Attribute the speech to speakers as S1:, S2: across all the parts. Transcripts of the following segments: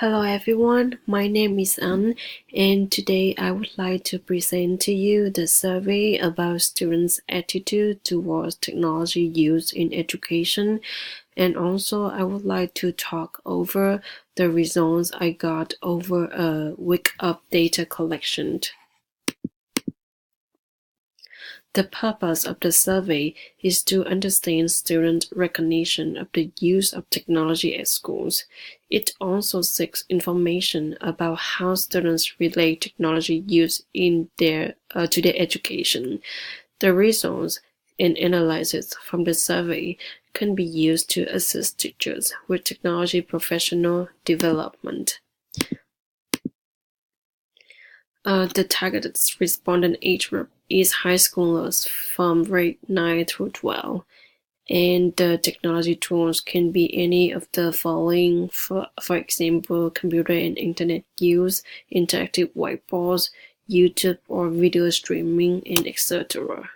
S1: Hello everyone, my name is An, and today I would like to present to you the survey about students' attitude towards technology use in education, and also I would like to talk over the results I got over a week of data collection. The purpose of the survey is to understand student recognition of the use of technology at schools. It also seeks information about how students relate technology use in to their education. The results and analysis from the survey can be used to assist teachers with technology professional development. The targeted respondent age group is high schoolers from grade 9 through 12, and the technology tools can be any of the following, for example, computer and internet use, interactive whiteboards, YouTube or video streaming, and etc.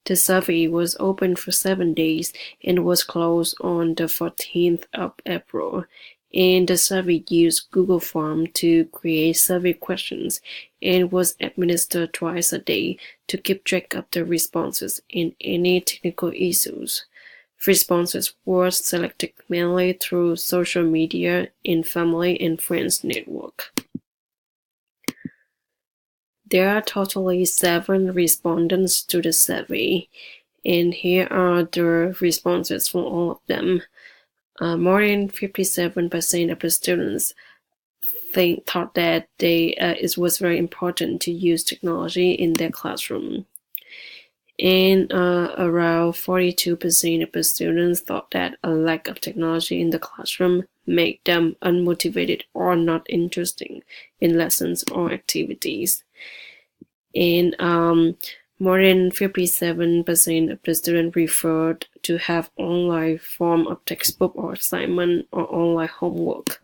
S1: The survey was open for 7 days and was closed on the 14th of April. And the survey used Google Form to create survey questions and was administered twice a day to keep track of the responses and any technical issues. Responses were selected mainly through social media and family and friends network. There are totally 7 respondents to the survey, and here are the responses from all of them. More than 57% of the students thought that it was very important to use technology in their classroom. And around 42% of the students thought that a lack of technology in the classroom made them unmotivated or not interested in lessons or activities. And more than 57% of the students preferred to have online form of textbook or assignment or online homework.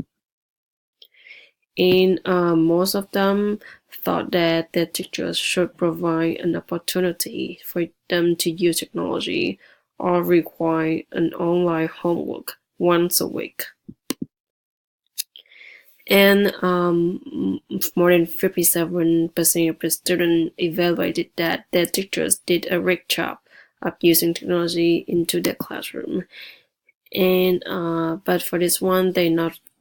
S1: And most of them thought that their teachers should provide an opportunity for them to use technology or require an online homework once a week. And more than 57% of the students evaluated that their teachers did a great job of using technology into their classroom. And but for this one, they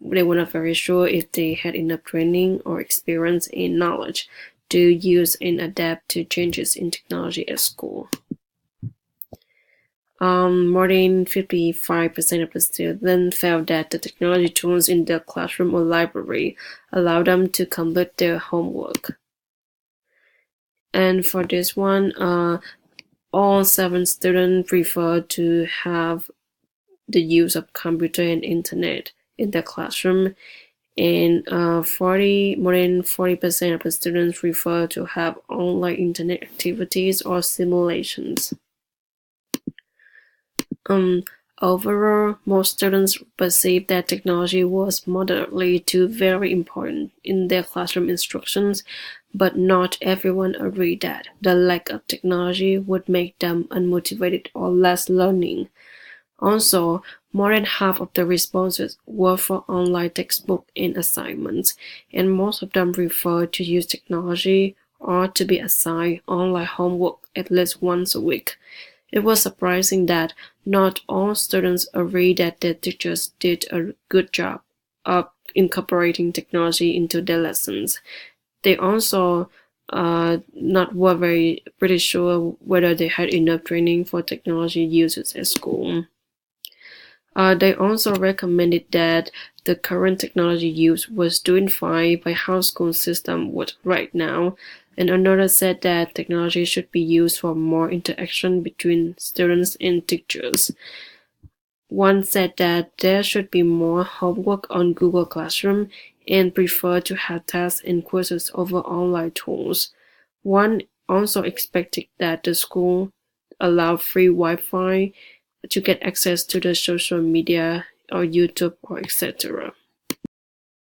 S1: were not very sure if they had enough training or experience and knowledge to use and adapt to changes in technology at school. More than 55% of the students felt that the technology tools in their classroom or library allow them to complete their homework. And for this one, all 7 students prefer to have the use of computer and internet in their classroom, and more than 40% of the students prefer to have online internet activities or simulations. Overall, most students perceived that technology was moderately to very important in their classroom instructions, but not everyone agreed that the lack of technology would make them unmotivated or less learning. Also, more than half of the responses were for online textbook and assignments, and most of them preferred to use technology or to be assigned online homework at least once a week. It was surprising that not all students agreed that their teachers did a good job of incorporating technology into their lessons. They also were pretty sure whether they had enough training for technology uses at school. They also recommended that the current technology use was doing fine by how school system was right now, and another said that technology should be used for more interaction between students and teachers. One said that there should be more homework on Google Classroom and prefer to have tests and quizzes over online tools. One also expected that the school allow free Wi-Fi to get access to the social media or YouTube or etc.